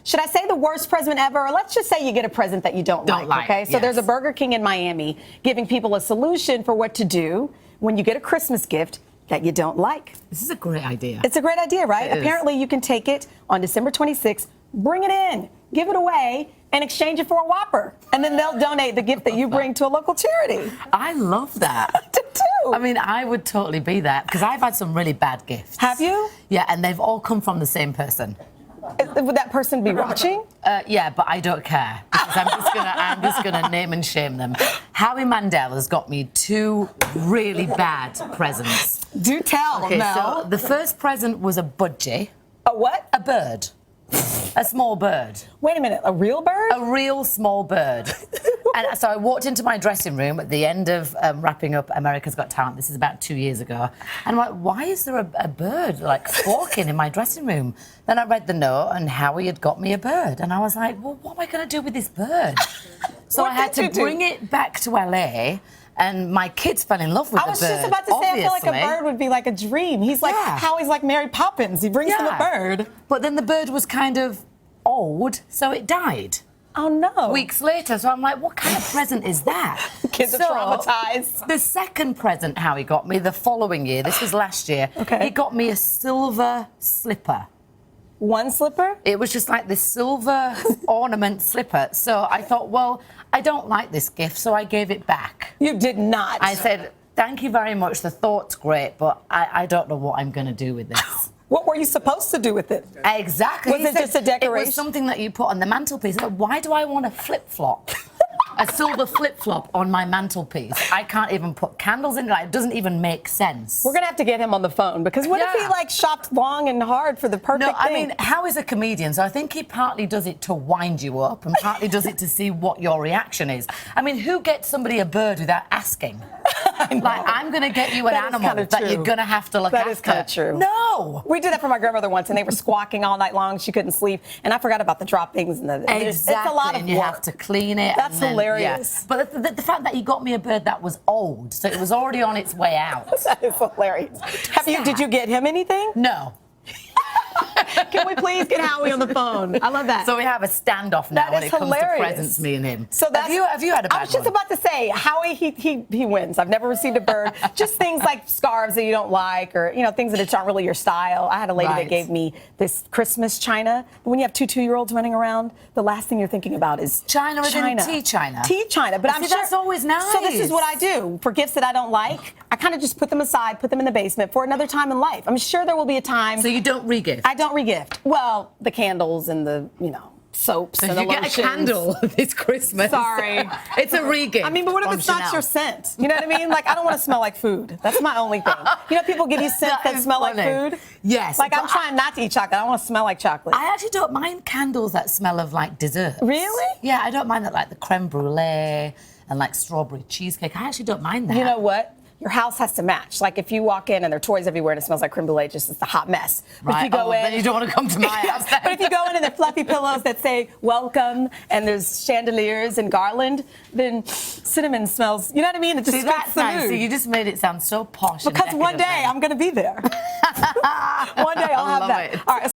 should I say the worst present ever? Or let's just say you get a present that you don't like, okay? So there's a Burger King in Miami giving people a solution for what to do when you get a Christmas gift that you don't like. This is a great idea. It's a great idea, right? Apparently, you can take it on December 26th, bring it in, give it away, and exchange it for a Whopper. And then they'll donate the gift that you bring to a local charity. I love that. I do too. I mean, I would totally be that because I've had some really bad gifts. Have you? Yeah, and they've all come from the same person. Would that person be watching? Yeah, but I don't care because I'm just gonna name and shame them. Howie Mandel has got me 2 really bad presents. Do tell, Okay, Mel. so the first present was a budgie. A what? A bird. A small bird. Wait a minute, a real bird? A real small bird. And so I walked into my dressing room at the end of wrapping up America's Got Talent. This is about 2 years ago. And I'm like, why is there a bird like squawking in my dressing room? Then I read the note and Howie had got me a bird. And I was like, well, what am I going to do with this bird? So I had to bring it back to LA. And my kids fell in love with the bird. I was just about to say, I feel like a bird would be like a dream. He's like, Howie's like Mary Poppins. He brings them a bird. But then the bird was kind of old, so it died. Oh, no. Weeks later, so I'm like, what kind of present is that? Kids are traumatized. The second present Howie got me the following year, this was last year, he got me a silver slipper. One slipper? It was just like this silver ornament slipper. So I thought, well, I don't like this gift, so I gave it back. You did not. I said, thank you very much. The thought's great, but I don't know what I'm going to do with this. What were you supposed to do with it? Exactly. Was it just a decoration? It was something that you put on the mantelpiece. Like, why do I want a flip-flop? A silver flip-flop on my mantelpiece. I can't even put candles in it. It doesn't even make sense. We're going to have to get him on the phone because what if he like shopped long and hard for the perfect thing? I mean, Howie's a comedian, so I think he partly does it to wind you up and partly does it to see what your reaction is. I mean, who gets somebody a bird without asking? Like, I'm going to get you an animal that you're going to have to look after. That is kind of true. No! We did that for my grandmother once, and they were squawking all night long. She couldn't sleep, and I forgot about the droppings. And it's a lot of work. You have to clean it. That's hilarious. Yeah. But the fact that you got me a bird that was old, so it was already on its way out. That is hilarious. Did you get him anything? No. Can we please get Howie on the phone? I love that. So we have a standoff now when it comes to presents, me and him. So have you had a bad one? I was just about to say, Howie, he wins. I've never received a bird. Just things like scarves that you don't like, or things that aren't really your style. I had a lady that gave me this Christmas china. But when you have 2 2-year-olds running around, the last thing you're thinking about is China. Tea china. Tea china. But I'm sure that's always nice. So this is what I do for gifts that I don't like. I kind of just put them aside, put them in the basement for another time in life. I'm sure there will be a time. So you don't re-gift? I don't re-gift. Well, the candles and the, soaps and the lotions. You get a candle this Christmas. Sorry. It's a re-gift. I mean, but what if it's not your scent? You know what I mean? Like, I don't want to smell like food. That's my only thing. People give you scents that smell like food? Yes. Like, I'm trying not to eat chocolate. I don't want to smell like chocolate. I actually don't mind candles that smell of, like, dessert. Really? Yeah, I don't mind that, like, the creme brulee and, like, strawberry cheesecake. I actually don't mind that. You know what? Your house has to match. Like, if you walk in and there are toys everywhere and it smells like creme brulee, it's a hot mess. But if you go in, then you don't want to come to my house. But if you go in and there are fluffy pillows that say welcome and there's chandeliers and garland, then cinnamon smells, you know what I mean? It just fits the mood. So you just made it sound so posh. Because one day I'm going to be there. One day I'll have that. It. All right.